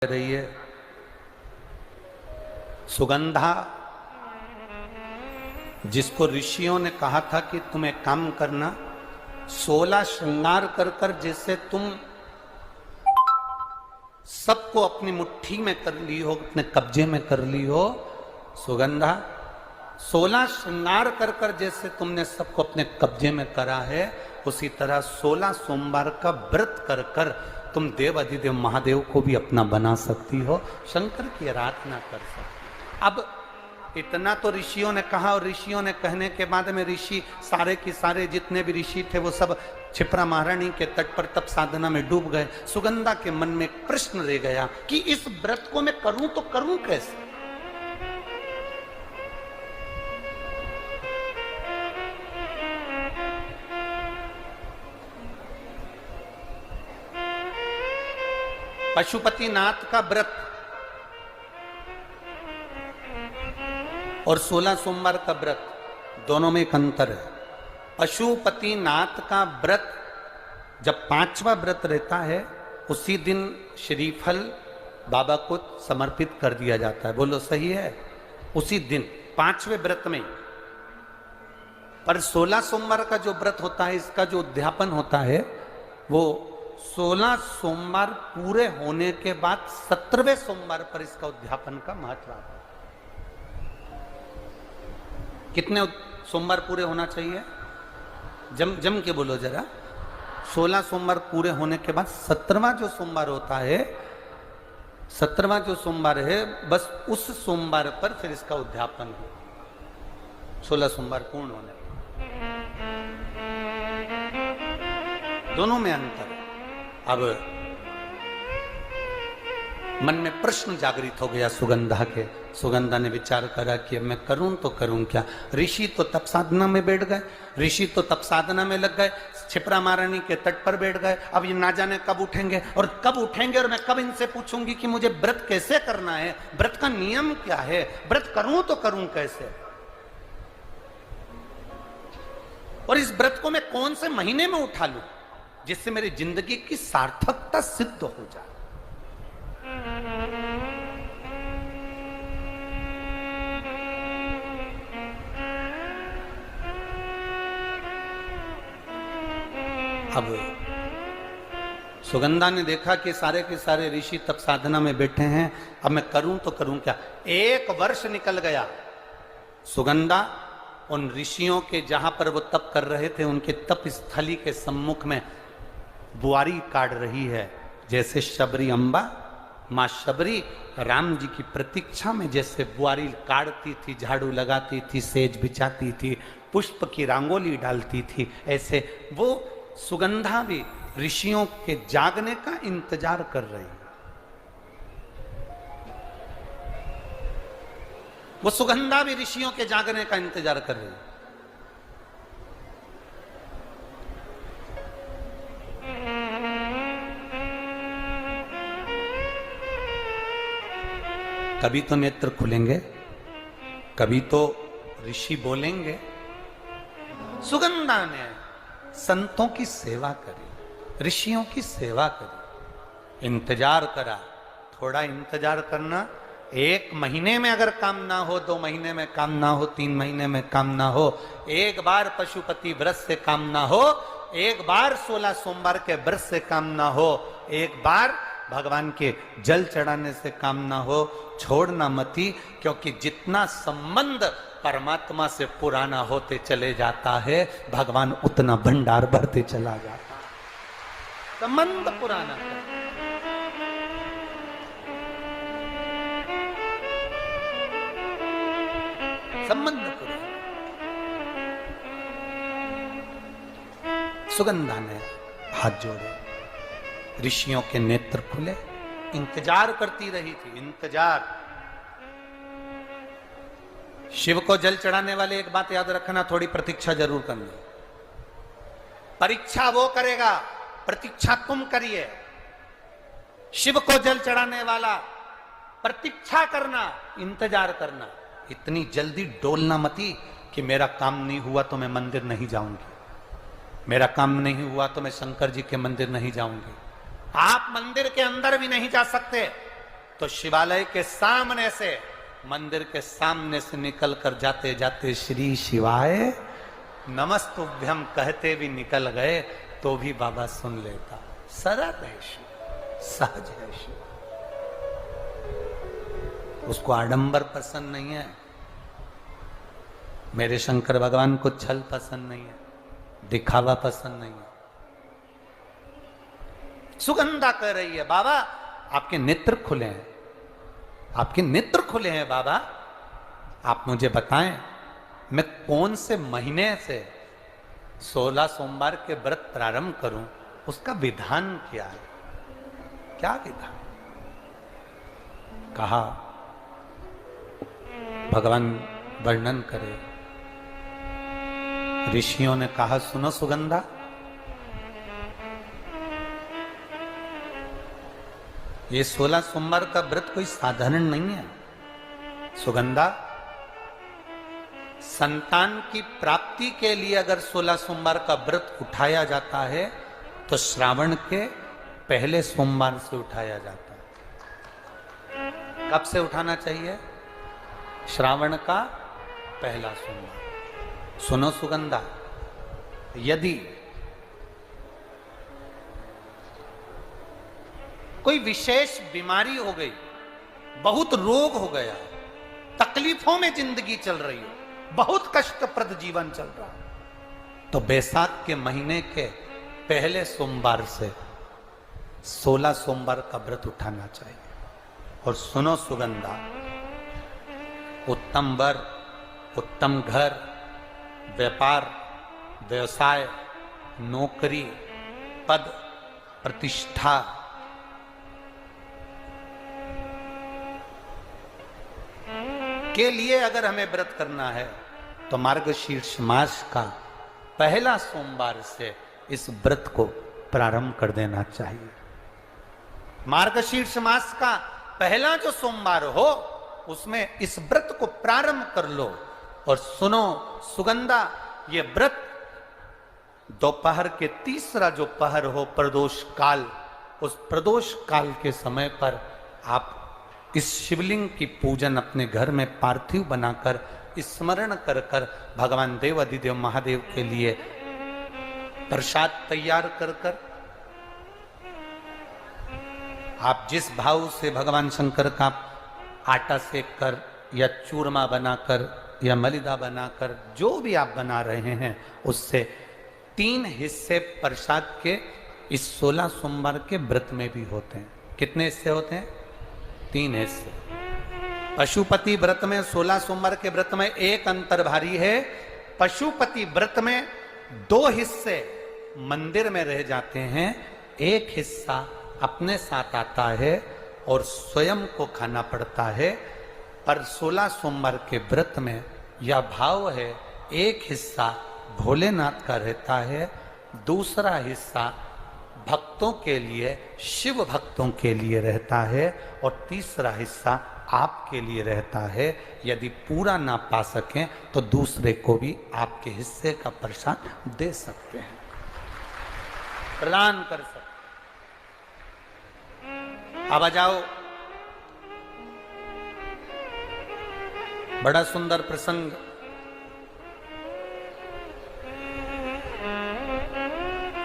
रही है। सुगंधा, जिसको ऋषियों ने कहा था कि तुम एक काम करना, 16 श्रृंगार कर कर जैसे तुम सबको अपनी मुट्ठी में कर ली हो, अपने कब्जे में कर ली हो। सुगंधा, 16 श्रृंगार कर कर जैसे तुमने सबको अपने कब्जे में करा है, उसी तरह 16 सोमवार का व्रत कर कर तुम देव अधिदेव महादेव को भी अपना बना सकती हो, शंकर की आराधना कर सकती। अब इतना तो ऋषियों ने कहा, और ऋषियों ने कहने के बाद में ऋषि सारे के सारे जितने भी ऋषि थे वो सब क्षिप्रा महारानी के तट पर तप साधना में डूब गए। सुगंधा के मन में एक प्रश्न रह गया कि इस व्रत को मैं करूं तो करूं कैसे। पशुपतिनाथ का व्रत और 16 सोमवार का व्रत, दोनों में एक अंतर है। पशुपतिनाथ का व्रत जब 5वां व्रत रहता है, उसी दिन श्रीफल बाबा को समर्पित कर दिया जाता है। बोलो सही है? उसी दिन 5वें व्रत में। पर 16 सोमवार का जो व्रत होता है, इसका जो उद्यापन होता है, वो 16 सोमवार पूरे होने के बाद 17वें सोमवार पर इसका उद्यापन का महत्व आता है। कितने सोमवार पूरे होना चाहिए? जम के बोलो जरा। 16 सोमवार पूरे होने के बाद 17वां जो सोमवार होता है, 17वां जो सोमवार है, बस उस सोमवार पर फिर इसका उद्यापन हो। 16 सोमवार पूर्ण होने दोनों में अंतर है। अब मन में प्रश्न जागृत हो गया सुगंधा के। सुगंधा ने विचार करा कि अब मैं करूं तो करूं क्या। ऋषि तो तप साधना में बैठ गए, ऋषि तो तप साधना में लग गए, क्षिप्रा महारानी के तट पर बैठ गए। अब ये ना जाने कब उठेंगे और कब उठेंगे, और मैं कब इनसे पूछूंगी कि मुझे व्रत कैसे करना है, व्रत का नियम क्या है, व्रत करूं तो करूं कैसे, और इस व्रत को मैं कौन से महीने में उठा लूं जिससे मेरी जिंदगी की सार्थकता सिद्ध हो जाए। अब सुगंधा ने देखा कि सारे के सारे ऋषि तप साधना में बैठे हैं, अब मैं करूं तो करूं क्या। 1 वर्ष निकल गया। सुगंधा उन ऋषियों के जहां पर वो तप कर रहे थे, उनके तप स्थली के सम्मुख में बुआरी काट रही है। जैसे शबरी अम्बा, माँ शबरी राम जी की प्रतीक्षा में जैसे बुआरी काटती थी, झाड़ू लगाती थी, सेज बिछाती थी, पुष्प की रंगोली डालती थी, ऐसे वो सुगंधा भी ऋषियों के जागने का इंतजार कर रही है। वो सुगंधा भी ऋषियों के जागने का इंतजार कर रही है। कभी तो नेत्र खुलेंगे, कभी तो ऋषि बोलेंगे। सुगंधा ने संतों की सेवा करी, ऋषियों की सेवा करी, इंतजार करा। थोड़ा इंतजार करना, 1 महीने में अगर काम ना हो, 2 महीने में काम ना हो, 3 महीने में काम ना हो, एक बार पशुपति व्रत से काम ना हो, एक बार 16 सोमवार के व्रत से काम ना हो, एक बार भगवान के जल चढ़ाने से काम ना हो, छोड़ना मती। क्योंकि जितना संबंध परमात्मा से पुराना होते चले जाता है, भगवान उतना भंडार भरते चला जाता है। संबंध पुराना है। संबंध पुराना। सुगंधा ने हाथ जोड़े, ऋषियों के नेत्र खुले, इंतजार करती रही थी, इंतजार। शिव को जल चढ़ाने वाले एक बात याद रखना, थोड़ी प्रतीक्षा जरूर करनी। परीक्षा वो करेगा, प्रतीक्षा तुम करिए। शिव को जल चढ़ाने वाला प्रतीक्षा करना, इंतजार करना। इतनी जल्दी डोलना मती कि मेरा काम नहीं हुआ तो मैं मंदिर नहीं जाऊंगी, मेरा काम नहीं हुआ तो मैं शंकर जी के मंदिर नहीं जाऊंगी। आप मंदिर के अंदर भी नहीं जा सकते, तो शिवालय के सामने से, मंदिर के सामने से निकल कर जाते जाते श्री शिवाय नमस्तुभ्यम कहते भी निकल गए तो भी बाबा सुन लेता। सरल है शिव, सहज है शिव, उसको आडंबर पसंद नहीं है। मेरे शंकर भगवान को छल पसंद नहीं है, दिखावा पसंद नहीं है। सुगंधा कह रही है बाबा आपके नेत्र खुले हैं, आपके नेत्र खुले हैं बाबा, आप मुझे बताएं मैं कौन से महीने से 16 सोमवार के व्रत प्रारंभ करूं, उसका विधान क्या है, क्या विधान। कहा भगवान वर्णन करे। ऋषियों ने कहा सुनो सुगंधा, ये 16 सोमवार का व्रत कोई साधारण नहीं है। सुगंधा, संतान की प्राप्ति के लिए अगर 16 सोमवार का व्रत उठाया जाता है तो श्रावण के पहले सोमवार से उठाया जाता है। कब से उठाना चाहिए? श्रावण का पहला सोमवार। सुनो सुगंधा, यदि कोई विशेष बीमारी हो गई, बहुत रोग हो गया, तकलीफों में जिंदगी चल रही हो, बहुत कष्टप्रद जीवन चल रहा, तो बैसाख के महीने के पहले सोमवार से 16 सोमवार का व्रत उठाना चाहिए। और सुनो सुगंधा, उत्तम वर, उत्तम घर, व्यापार, व्यवसाय, नौकरी, पद, प्रतिष्ठा, के लिए अगर हमें व्रत करना है तो मार्गशीर्ष मास का पहला सोमवार से इस व्रत को प्रारंभ कर देना चाहिए। मार्गशीर्ष मास का पहला जो सोमवार हो उसमें इस व्रत को प्रारंभ कर लो। और सुनो सुगंधा, ये व्रत दोपहर के तीसरा जो पहर हो प्रदोष काल, उस प्रदोष काल के समय पर आप इस शिवलिंग की पूजन अपने घर में पार्थिव बनाकर स्मरण कर कर भगवान देव अधिदेव महादेव के लिए प्रसाद तैयार कर कर, आप जिस भाव से भगवान शंकर का आटा सेक कर या चूरमा बनाकर या मलिदा बनाकर जो भी आप बना रहे हैं, उससे 3 हिस्से प्रसाद के इस 16 सोमवार के व्रत में भी होते हैं। कितने हिस्से होते हैं? 3 हिस्से। पशुपति व्रत में 16 सोमवार के व्रत में एक अंतर भारी है। पशुपति व्रत में 2 हिस्से मंदिर में रह जाते हैं, एक हिस्सा अपने साथ आता है और स्वयं को खाना पड़ता है। पर 16 सोमवार के व्रत में यह भाव है, एक हिस्सा भोलेनाथ का रहता है, दूसरा हिस्सा भक्तों के लिए, शिव भक्तों के लिए रहता है, और तीसरा हिस्सा आपके लिए रहता है। यदि पूरा ना पा सकें तो दूसरे को भी आपके हिस्से का प्रसाद दे सकते हैं, प्रदान कर सकते। अब आ जाओ, बड़ा सुंदर प्रसंग।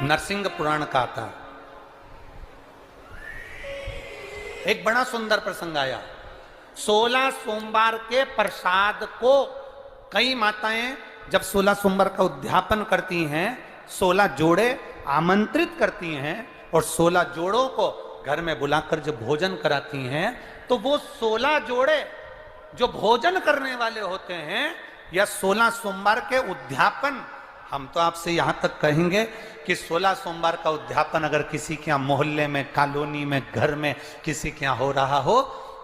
नरसिंह पुराण का आता, एक बड़ा सुंदर प्रसंग आया। 16 सोमवार के प्रसाद को कई माताएं जब 16 सोमवार का उद्यापन करती हैं, 16 जोड़े आमंत्रित करती हैं और 16 जोड़ों को घर में बुलाकर जब भोजन कराती हैं, तो वो 16 जोड़े जो भोजन करने वाले होते हैं या 16 सोमवार के उद्यापन, हम तो आपसे यहां तक कहेंगे कि 16 सोमवार का उद्यापन अगर किसी के यहाँ मोहल्ले में, कॉलोनी में, घर में किसी के यहाँ हो रहा हो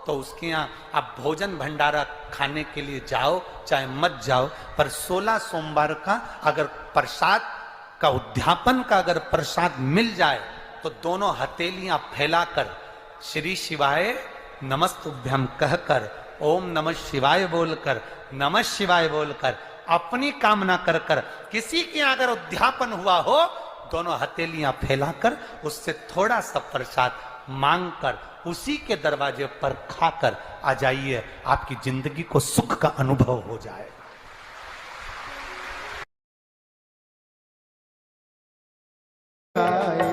तो उसके यहाँ आप भोजन भंडारा खाने के लिए जाओ, चाहे मत जाओ, पर 16 सोमवार का अगर प्रसाद का उद्यापन का अगर प्रसाद मिल जाए तो दोनों हथेलियां फैलाकर श्री शिवाय नमस्तुभ्यम कहकर, ओम नमः शिवाय बोलकर, नमः शिवाय बोलकर अपनी कामना कर कर, किसी के अगर उद्यापन हुआ हो, दोनों हथेलियां फैलाकर उससे थोड़ा सा प्रसाद मांग कर, उसी के दरवाजे पर खाकर आ जाइए, आपकी जिंदगी को सुख का अनुभव हो जाएगा। आए